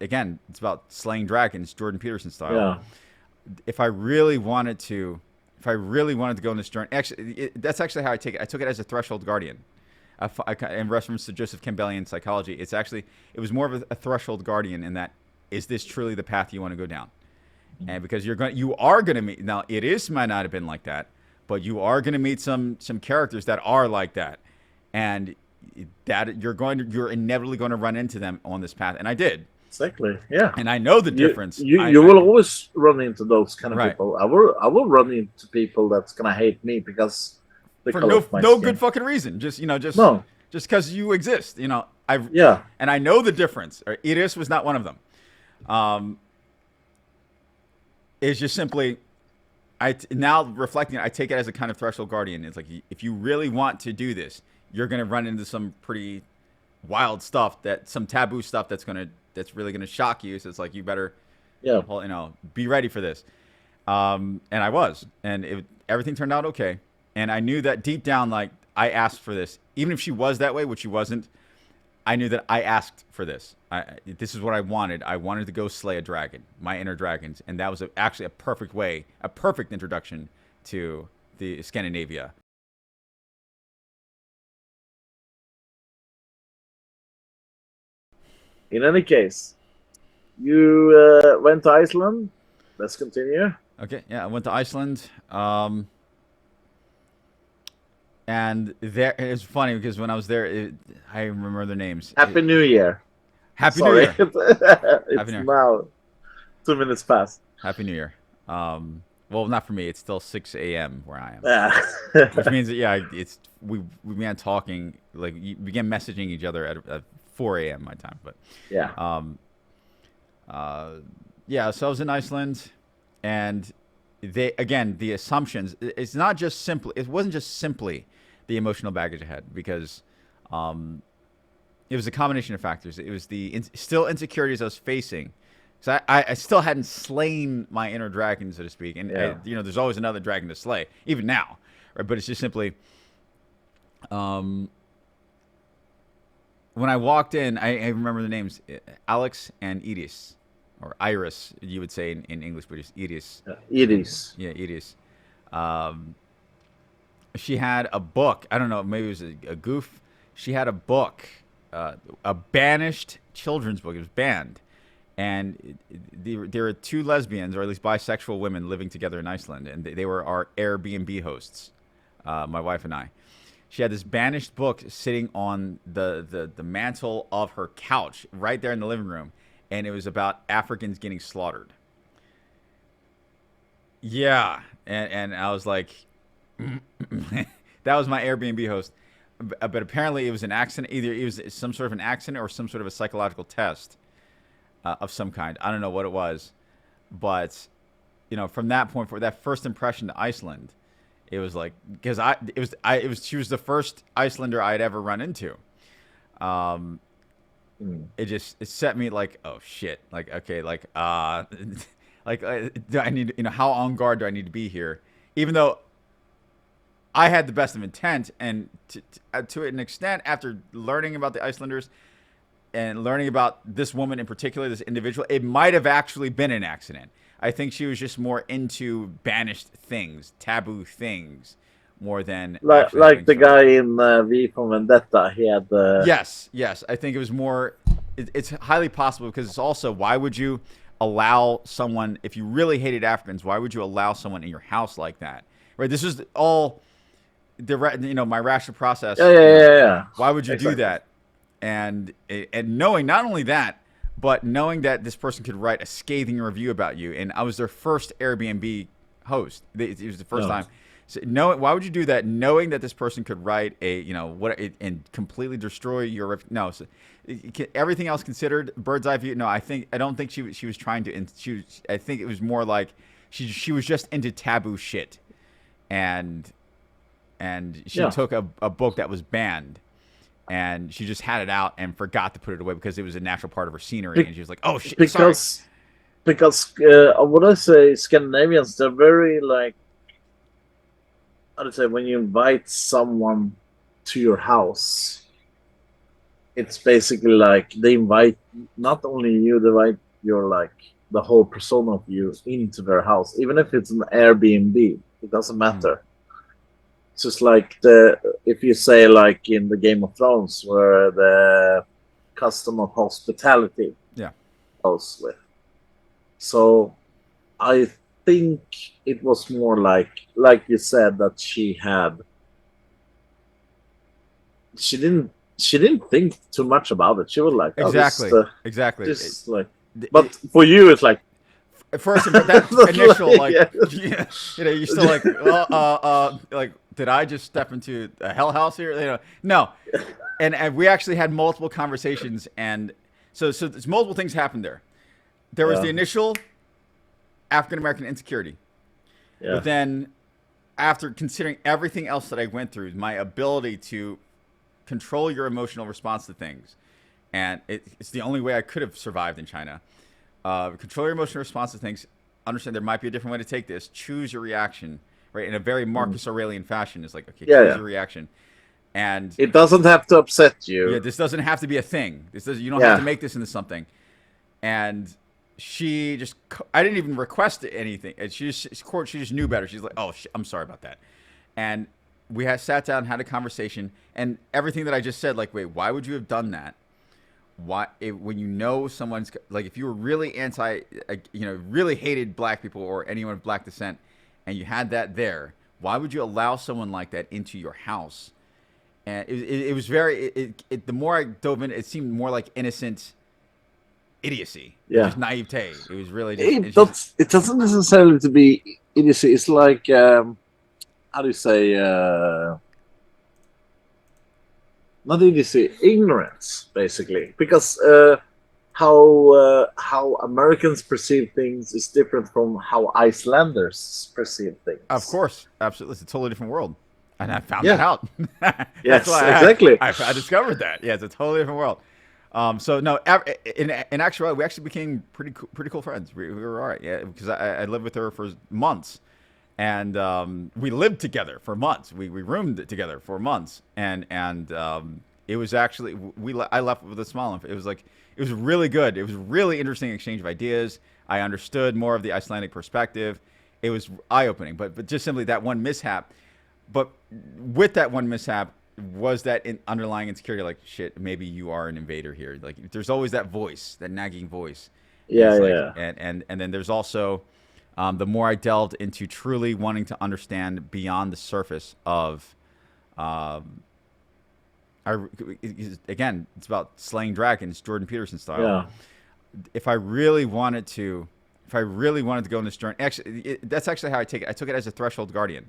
again, it's about slaying dragons, Jordan Peterson style. Yeah. If I really wanted to, if I really wanted to go on this journey, actually, that's actually how I take it. I took it as a threshold guardian. In reference to Joseph Campbellian psychology, it was more of a threshold guardian in that, is this truly the path you want to go down? And because you are going to meet, now it is might not have been like that, but you are going to meet some characters that are like that, and that you're inevitably going to run into them on this path, and I did, Exactly. Yeah. and I know the You difference. you will always run into those kind of Right. people. I will run into people that's gonna hate me because the For color of my no good skin. fucking reason. No. Just because you exist. Yeah. And I know the difference. Idris was not one of them. Um, it's just simply, now reflecting, I take it as a kind of threshold guardian. It's like, if you really want to do this, you're gonna run into some pretty wild stuff, some taboo stuff that's really gonna shock you. So it's like, you better, Yeah. be ready for this. And I was, and everything turned out okay. And I knew that deep down, like, I asked for this, even if she was that way, which she wasn't. I knew that I asked for this. This is what I wanted. I wanted to go slay a dragon, my inner dragons, and that was actually a perfect introduction to the Scandinavia. In any case, you went to Iceland. Let's continue. Okay, yeah, I went to Iceland. And there, it's funny because when I was there, I remember their names. Happy New Year. Happy New Sorry. Year. It's New Year. now 2 minutes past. Happy New Year. Well, not for me. It's still 6 a.m. where I am, Yeah. which means that, yeah, we began talking, like, we began messaging each other at 4 a.m. my time. But Yeah. yeah, so I was in Iceland, and the assumptions. It's not just simply. It wasn't just simply the emotional baggage I had, because it was a combination of factors. It was the still insecurities I was facing. So I still hadn't slain my inner dragon, so to speak. And, Yeah. there's always another dragon to slay, even now. Right? But it's just simply, when I walked in, I remember the names, Alex and Edis. Or Iris, you would say in English, but it's Edis. It is. Yeah, Edis. Um, she had a book. I don't know, maybe it was a goof. She had a book, a banished children's book. It was banned. And there were two lesbians, or at least bisexual women, living together in Iceland. And they were our Airbnb hosts, my wife and I. She had this banished book sitting on the mantle of her couch right there in the living room. And it was about Africans getting slaughtered. Yeah. And I was like, that was my Airbnb host. But apparently it was an accident. Either it was some sort of an accident or some sort of a psychological test of some kind. I don't know what it was. But, from that point, for that first impression to Iceland, it was like, because she was the first Icelander I had ever run into. It set me like, oh shit, like, okay, like, like, do I need, how on guard do I need to be here? Even though I had the best of intent, and to an extent, after learning about the Icelanders and learning about this woman in particular, this individual, it might have actually been an accident. I think she was just more into banished things, taboo things, more than like the guy in V for Vendetta. He had the yes. I think it was more. It's highly possible, because it's also, why would you allow someone, if you really hated Africans, why would you allow someone in your house like that? Right. This is all my rational process. Yeah. Why would you do Exactly. that? And knowing not only that, but knowing that this person could write a scathing review about you, and I was their first Airbnb host. It was the first time. So why would you do that, knowing that this person could write and completely destroy your everything else considered, bird's eye view? No, I don't think she was trying to. I think it was more like she was just into taboo shit, and she took a book that was banned, and she just had it out and forgot to put it away because it was a natural part of her scenery, and she was like, oh shit, because what I say, Scandinavians, they're very like, how to say, when you invite someone to your house, it's basically like they invite not only you, they invite your like the whole persona of you into their house, even if it's an Airbnb. It doesn't Mm. matter. It's just like the if you say like in the Game of Thrones where the custom of hospitality Yeah. goes with. So I think it was more like you said that she didn't think too much about it. She was like, oh, Exactly. Exactly. just like. But for you, it's like First, that initial like, yeah. yeah, you're still like, like, did I just step into a hell house here? No. And we actually had multiple conversations, and so there's multiple things happened there. There was the Yeah, initial African American insecurity, yeah, but then after considering everything else that I went through, my ability to control your emotional response to things, and it's the only way I could have survived in China. Control your emotional response to things. Understand there might be a different way to take this. Choose your reaction, right? In a very Marcus Aurelian fashion, it's like, okay, yeah, choose yeah. your reaction, and It doesn't have to upset yeah, you. this doesn't have to be a thing. You don't have to Yeah, make this into something. And she just, I didn't even request anything. And she just knew better. She's like, oh, I'm sorry about that. And we sat down, had a conversation, and everything that I just said, like, wait, why would you have done that? When you know someone's like, if you were really really hated black people or anyone of black descent, and you had that there, why would you allow someone like that into your house? And it was very, the more I dove in, it seemed more like innocent idiocy. It was yeah. just naivete. It was really just, It and she's, does. It doesn't necessarily to be idiocy. It's like how do you say? Not idiocy, ignorance, basically, because how Americans perceive things is different from how Icelanders perceive of things. course, absolutely, it's a totally different world. And I found that Yeah. out. That's Yes. why Exactly. I discovered that. Yeah, it's a totally different world. So no, in actuality, we actually became pretty cool friends. We were all right, yeah, because I lived with her for months, and we lived together for months. We roomed together for months, and it was actually I left with a smile. It was like, it was really good. It was a really interesting exchange of ideas. I understood more of the Icelandic perspective. It was eye opening, but just simply that one mishap. But with that one mishap was that underlying insecurity, like, shit, maybe you are an invader here. Like, there's always that voice, that nagging voice. And Yeah. it's like, Yeah. and then there's also, the more I delved into truly wanting to understand beyond the surface of, um, again, it's about slaying dragons, Jordan Peterson style. Yeah. If I really wanted to, if I really wanted to go on this journey, actually, that's actually how I take it. I took it as a threshold guardian.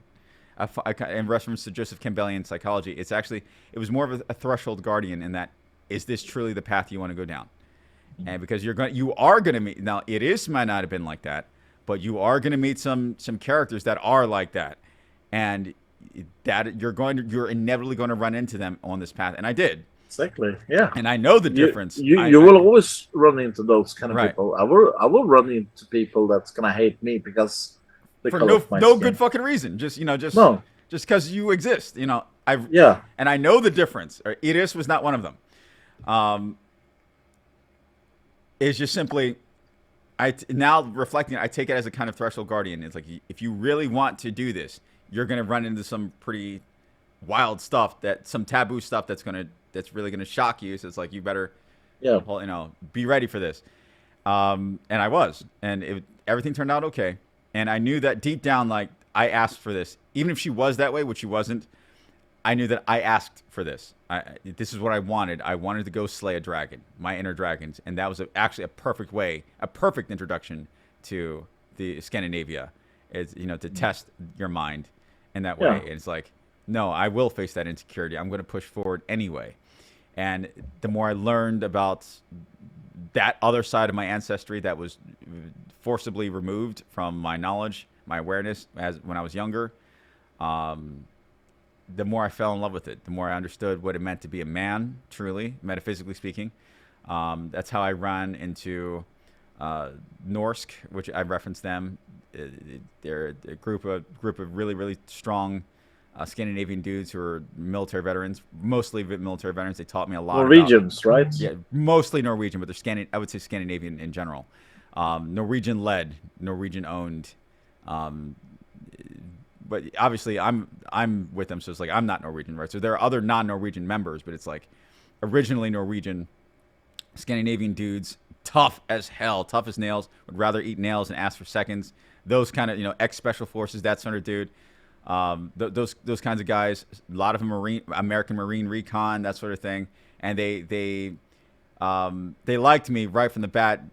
In reference to Joseph Campbellian psychology, it was more of a threshold guardian in that, is this truly the path you want to go down? And because you are going to meet, now it might not have been like that, but you are going to meet some characters that are like that, and that you're inevitably going to run into them on this path, and I did, Exactly. Yeah. and I know the You difference. you will always run into those kind of Right, people. I will run into people that's gonna hate me because the for color of my no good skin. fucking reason, No. just because you exist, Yeah. and I know the difference. Idis was not one of them. Um, it's just simply, now reflecting, I take it as a kind of threshold guardian. It's like, if you really want to do this, you're gonna run into some pretty wild stuff, some taboo stuff that's really gonna shock you. So it's like, you better, Yeah. be ready for this. And I was, and everything turned out okay. And I knew that deep down, like, I asked for this, even if she was that way, which she wasn't. I knew that I asked for this. This is what I wanted. I wanted to go slay a dragon, my inner dragons, and that was actually a perfect introduction to the Scandinavia, is to test your mind in that way. Yeah. And it's like, no, I will face that insecurity. I'm going to push forward anyway. And the more I learned about that other side of my ancestry that was forcibly removed from my knowledge, my awareness when I was younger, the more I fell in love with it, the more I understood what it meant to be a man, truly, metaphysically speaking. That's how I ran into Norse, which I referenced them. They're a group of really, really strong Scandinavian dudes who are military veterans, mostly military veterans. They taught me a lot about, Norwegians, right? yeah, mostly Norwegian, but they're I would say Scandinavian in general. Norwegian led, Norwegian owned. Um, but obviously I'm with them, so it's like I'm not Norwegian, right? So there are other non-Norwegian members, but it's like originally Norwegian, Scandinavian dudes, tough as hell, tough as nails, would rather eat nails and ask for seconds. Those kind of, ex special forces, that sort of dude. Those kinds of guys. A lot of them American Marine recon, that sort of thing. And they liked me right from the bat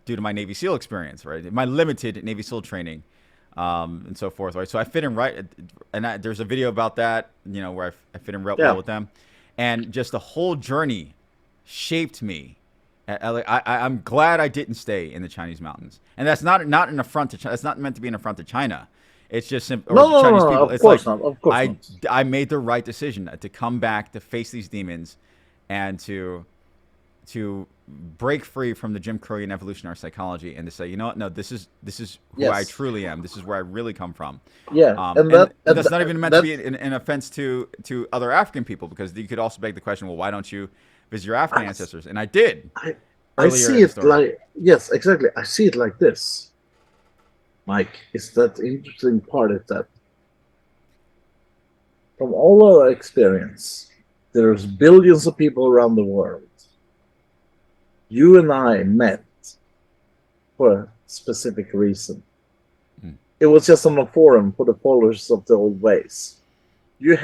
due to my Navy SEAL experience, right? My limited Navy SEAL training, and so forth, right? So I fit in right, and there's a video about that, where I fit in well with them, and just the whole journey shaped me. I'm glad I didn't stay in the Chinese mountains, and that's not an affront to China. That's not meant to be an affront to China. It's just simple. No, Chinese people. of course not. Of course not. I made the right decision to come back, to face these demons, and to break free from the Jim Crowian evolutionary psychology, and to say, you know what? No, this is who I truly am. This is where I really come from. Yeah, and that's not even meant to be an offense to other African people, because you could also beg the question, well, why don't you visit your African ancestors? And I did. I see it like, yes, exactly. I see it like this, Mike. It's that interesting part is that from all our experience, there's billions of people around the world. You and I met for a specific reason. It was just on a forum for the followers of the old ways. You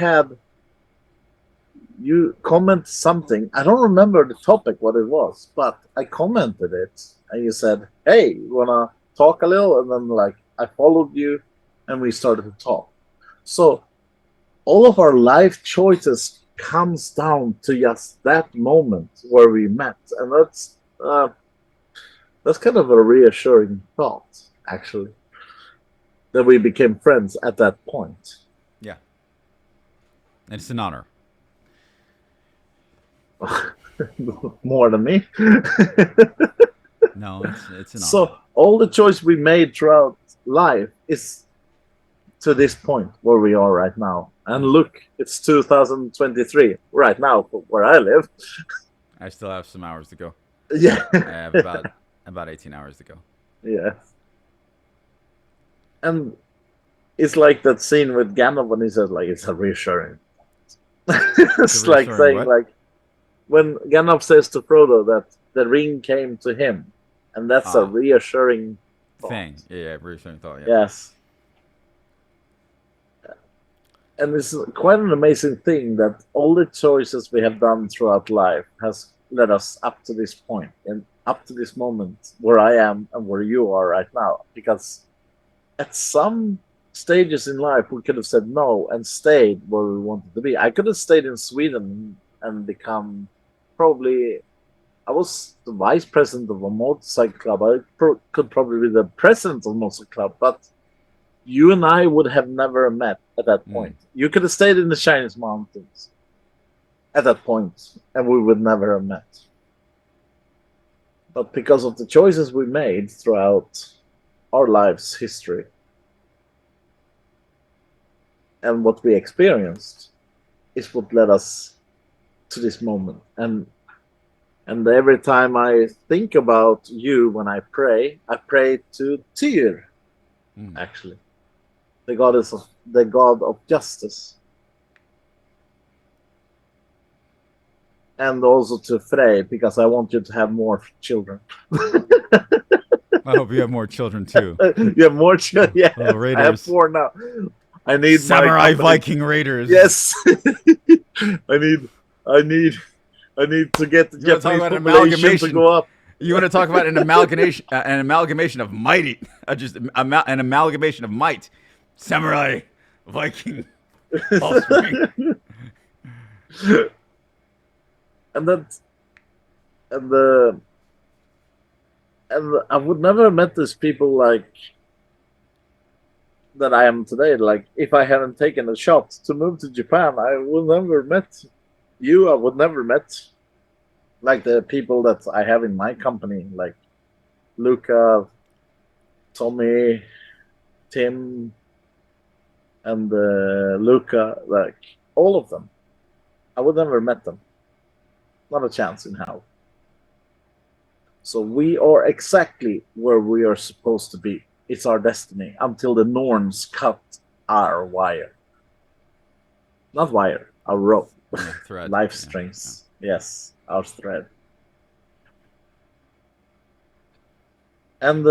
comment something. I don't remember the topic, what it was, but I commented it, and you said, "Hey, you wanna talk a little?" And then, like, I followed you, and we started to talk. So all of our life choices comes down to just that moment where we met, and that's kind of a reassuring thought, actually, that we became friends at that point. Yeah, and it's an honor. More than me. No, it's an honor. So all the choice we made throughout life is to this point where we are right now. And look, it's 2023 right now where I live. I still have some hours to go. Yeah. I have about 18 hours to go. Yeah. And it's like that scene with Gandalf when he says, like, it's a reassuring. It's like saying, what? Like, when Gandalf says to Frodo that the ring came to him, and that's a reassuring thing. Yeah, reassuring thought. Yeah. Yes. And it's quite an amazing thing that all the choices we have done throughout life has led us up to this point and up to this moment where I am and where you are right now. Because at some stages in life, we could have said no and stayed where we wanted to be. I could have stayed in Sweden and become probably... I was the vice president of a motorcycle club. I could probably be the president of a motorcycle club, but you and I would have never met at that point. You could have stayed in the Chinese mountains at that point, and we would never have met. But because of the choices we made throughout our life's history and what we experienced is what led us to this moment. And every time I think about you when I pray to Tyr, actually, the god of justice, and also to Frey, because I want you to have more children. I hope you have more children too. You have more children. Yeah, I have 4 now. I need samurai Viking raiders. Yes, I need to get the Japanese population to go up. You want to talk about an amalgamation of mighty, just an amalgamation of might, samurai, Viking, offspring. and I would never have met these people like that I am today. Like, if I hadn't taken a shot to move to Japan, I would never met you. I would never met like the people that I have in my company, like Luca, Tommy, Tim, and Luca, like all of them. I would never met them. Not a chance in hell. So we are exactly where we are supposed to be. It's our destiny until the Norns cut our wire. Not wire, our rope. Yeah, thread. Life Yeah, strings. Yes, our thread. And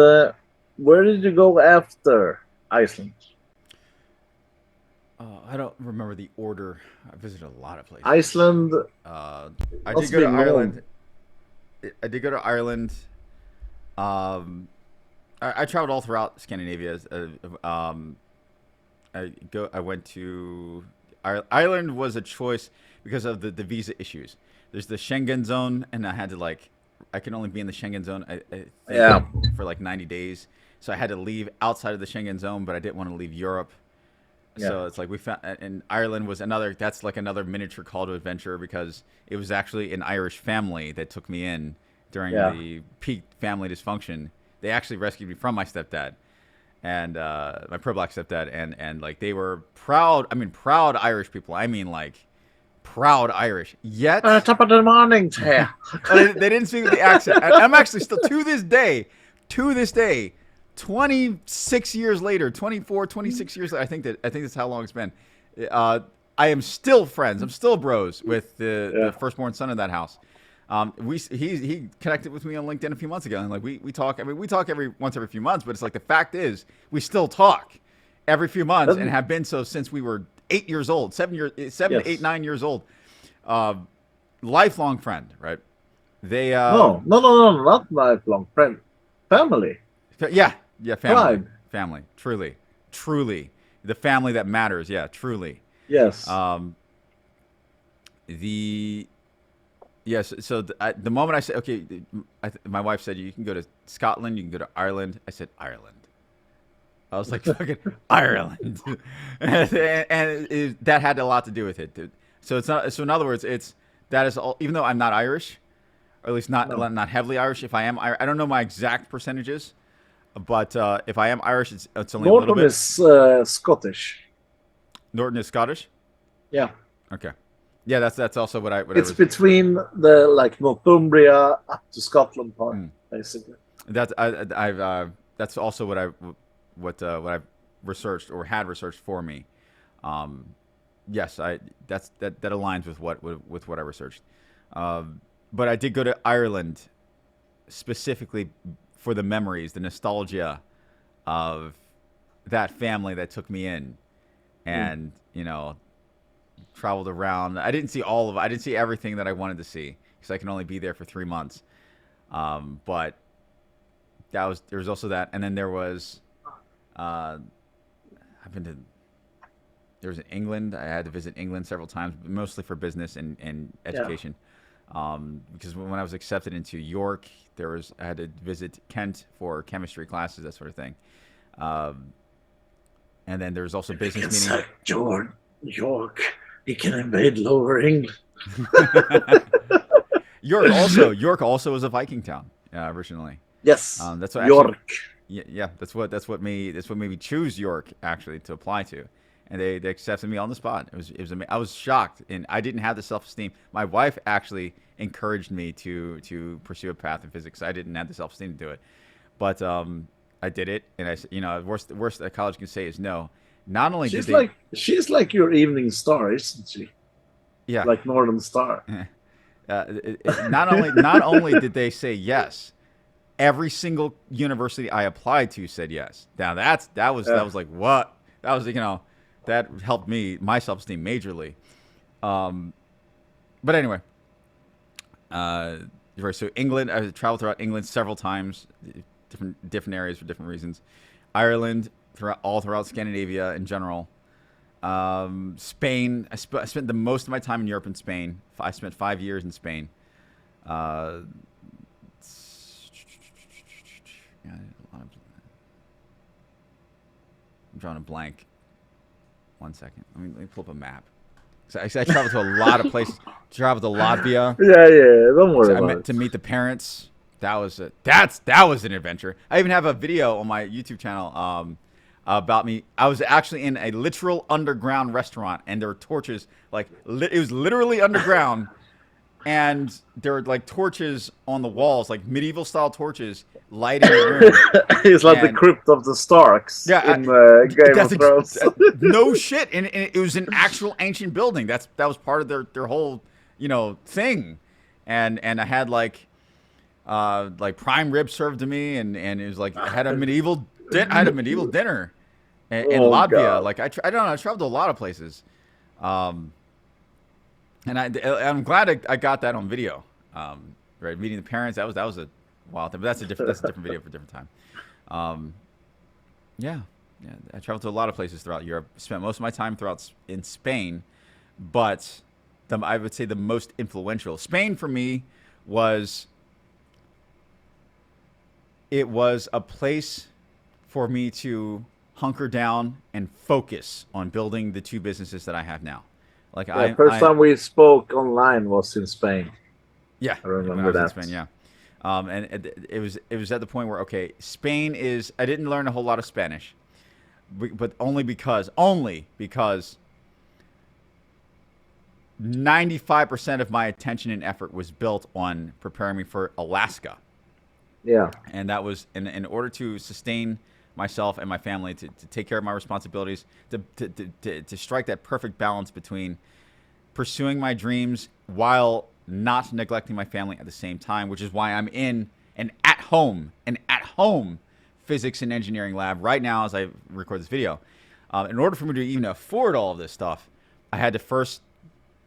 where did you go after Iceland? I don't remember the order. I visited a lot of places. Iceland I did must go be to long. Ireland. I did go to Ireland. I traveled all throughout Scandinavia. I went to Ireland was a choice because of the visa issues. There's the Schengen zone, and I had to I can only be in the Schengen zone I think Yeah. for like 90 days. So I had to leave outside of the Schengen zone, but I didn't want to leave Europe. So Yeah. it's like we found, and Ireland was another. That's like another miniature call to adventure because it was actually an Irish family that took me in during Yeah. the peak family dysfunction. They actually rescued me from my stepdad and my pro-black stepdad, and like they were proud. I mean, proud Irish people. I mean, like proud Irish. Yet Top of the morning, chair. they didn't speak with the accent. I'm actually still to this day, 26 years later, 24, 26 years later. I think that's how long it's been. I am still friends. I'm still bros with the firstborn son of that house. He connected with me on LinkedIn a few months ago, and like we talk. I mean, we talk every few months, but it's like the fact is we still talk every few months and have been so since we were 8 years old, 7 Yes. to 8, 9 years old. Lifelong friend, right? They No, not lifelong friend. Family. yeah, Pride. family, truly, the family that matters. Yeah, truly. Yes. The yes. So the moment I said, okay, my wife said you can go to Scotland, you can go to Ireland. I said Ireland. I was like fucking Ireland, and that had a lot to do with it. Dude. So it's not. So in other words, that is all. Even though I'm not Irish, or at least not No. not heavily Irish. If I am, I don't know my exact percentages, but if I am Irish, it's only a little Norton bit. is Scottish. Norton is Scottish. Yeah. Okay. Yeah, that's also what I It's between the like Northumbria up to Scotland part, basically. That's also what I've researched or had researched for me. Yes, that aligns with what I researched. But I did go to Ireland specifically for the memories, the nostalgia of that family that took me in, and traveled around. I didn't see all of it. I didn't see everything that I wanted to see because I can only be there for 3 months. But there was also that, and then there was I've been to. There was in England. I had to visit England several times, mostly for business and education. Because when I was accepted into York, I had to visit Kent for chemistry classes, that sort of thing. And then there was also business meetings. York, he can invade Lower England. York also was a Viking town originally. Yes, that's what York. Yeah, that's what made me choose York actually to apply to, and they accepted me on the spot. It was I was shocked, and I didn't have the self-esteem. My wife actually encouraged me to pursue a path in physics. I didn't have the self-esteem to do it, but I did it, and the worst a college can say is no. Not only she's like your evening star, isn't she? Yeah, like Northern Star. Not only did they say yes, every single university I applied to said yes. Now that was like what? That was that helped my self-esteem majorly. But anyway, so England, I traveled throughout England several times, different areas for different reasons. Ireland, all throughout Scandinavia in general. Spain, I spent the most of my time in Europe in Spain. I spent 5 years in Spain. I'm drawing a blank. 1 second. Let me pull up a map. So I traveled to a lot of places. Traveled to Latvia. Yeah. Don't worry about it. To meet the parents. That was an adventure. I even have a video on my YouTube channel. about me. I was actually in a literal underground restaurant, and there were torches. Like it was literally underground, and there were like torches on the walls, like medieval style torches, lighting the room. It's like the And crypt of the Starks yeah, in Game of Thrones. no shit, and it was an actual ancient building. That was part of their whole thing, and I had like prime rib served to me, and it was like I had a medieval dinner in Oh, Latvia. God. Like I don't know, I traveled to a lot of places, and I'm glad I got that on video. Right, meeting the parents, that was a wild thing, but that's a different video for a different time. Yeah, I traveled to a lot of places throughout Europe. Spent most of my time in Spain, but I would say the most influential. Spain for me was a place for me to hunker down and focus on building the two businesses that I have now. Like First time we spoke online was in Spain. Yeah, I when remember was in that. Spain, yeah. And it was at the point where, okay, Spain is. I didn't learn a whole lot of Spanish, but only because 95% of my attention and effort was built on preparing me for Alaska. Yeah. And that was in order to sustain myself and my family, to take care of my responsibilities, to strike that perfect balance between pursuing my dreams while not neglecting my family at the same time, which is why I'm in an at-home physics and engineering lab right now as I record this video. In order for me to even afford all of this stuff, I had to first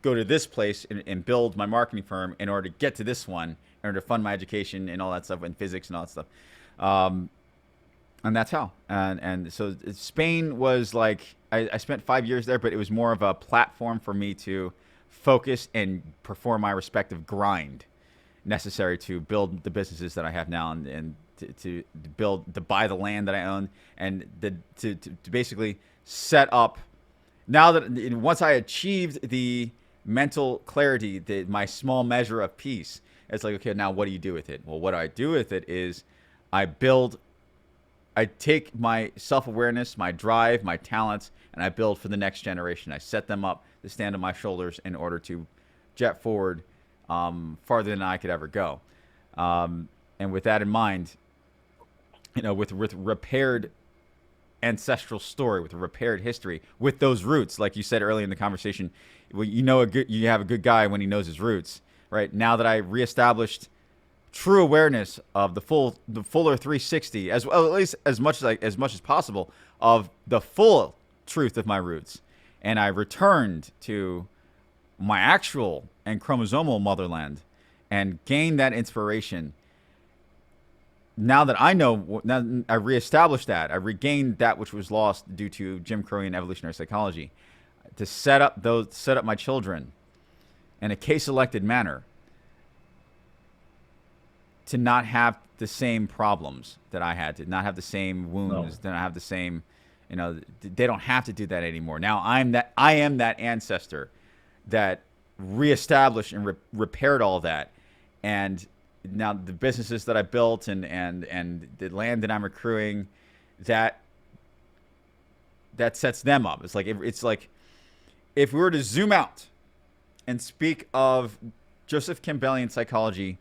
go to this place and build my marketing firm in order to get to this one, in order to fund my education and all that stuff, and physics and all that stuff. And that's how. And so Spain was like, I spent 5 years there, but it was more of a platform for me to focus and perform my respective grind necessary to build the businesses that I have now, and to buy the land that I own, and to basically set up. Now that once I achieved the mental clarity, my small measure of peace, it's like, okay, now what do you do with it? Well, what I do with it is I take my self-awareness, my drive, my talents, and I build for the next generation. I set them up to stand on my shoulders in order to jet forward farther than I could ever go. And with that in mind, with repaired ancestral story, with a repaired history, with those roots, like you said earlier in the conversation, you have a good guy when he knows his roots, right? Now that I reestablished true awareness of the fuller 360, as well, at least as much as possible, of the full truth of my roots, and I returned to my actual and chromosomal motherland and gained that inspiration. Now that I know, now I reestablished that, I regained that which was lost due to Jim Crowian evolutionary psychology, to set up my children in a case-selected manner, to not have the same problems that I had, to not have the same wounds, to not have the same, they don't have to do that anymore. Now I am that ancestor that reestablished and repaired all that, and now the businesses that I built and the land that I'm accruing, that sets them up. It's like if we were to zoom out and speak of Joseph Campbellian psychology,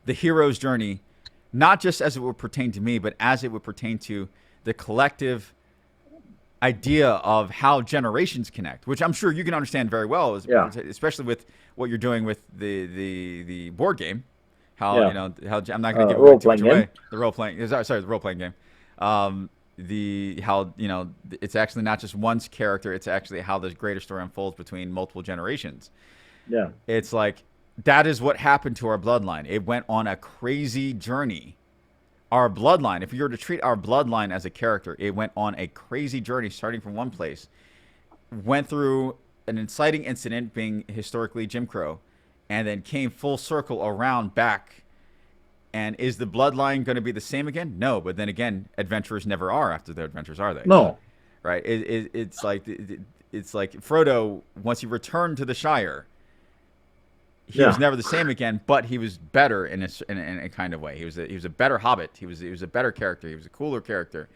the hero's journey, not just as it would pertain to me, but as it would pertain to the collective idea of how generations connect, which I'm sure you can understand very well, especially with what you're doing with the board game. How I'm not going to give away too much away. The role playing, the role playing game. It's actually not just one's character; it's actually how the greater story unfolds between multiple generations. Yeah, it's like that is what happened to our bloodline. It went on a crazy journey. Our bloodline, if you were to treat our bloodline as a character, it went on a crazy journey starting from one place, went through an inciting incident being historically Jim Crow, and then came full circle around back. And is the bloodline going to be the same again? No, but then again, adventurers never are after their adventures, are they? No. Right? It's like Frodo, once he returned to the Shire, he was never the same again, but he was better in a kind of way. He was a better hobbit. He was a better character. He was a cooler character.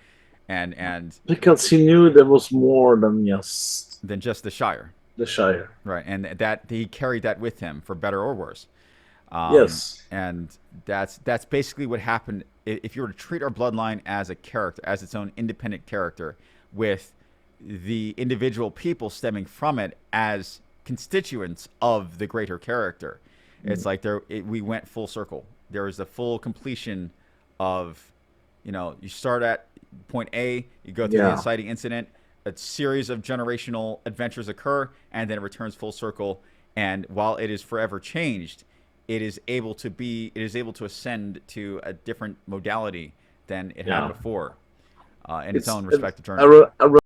and Because he knew there was more than just than just the Shire, the Shire. right? And that he carried that with him for better or worse. Yes. And that's basically what happened. If you were to treat our bloodline as a character, as its own independent character, with the individual people stemming from it as constituents of the greater character, it's like we went full circle. There was the full completion of, you start at point A, you go through the inciting incident, a series of generational adventures occur, and then it returns full circle. And while it is forever changed, it is able to ascend to a different modality than it had before, in its own respective terms. I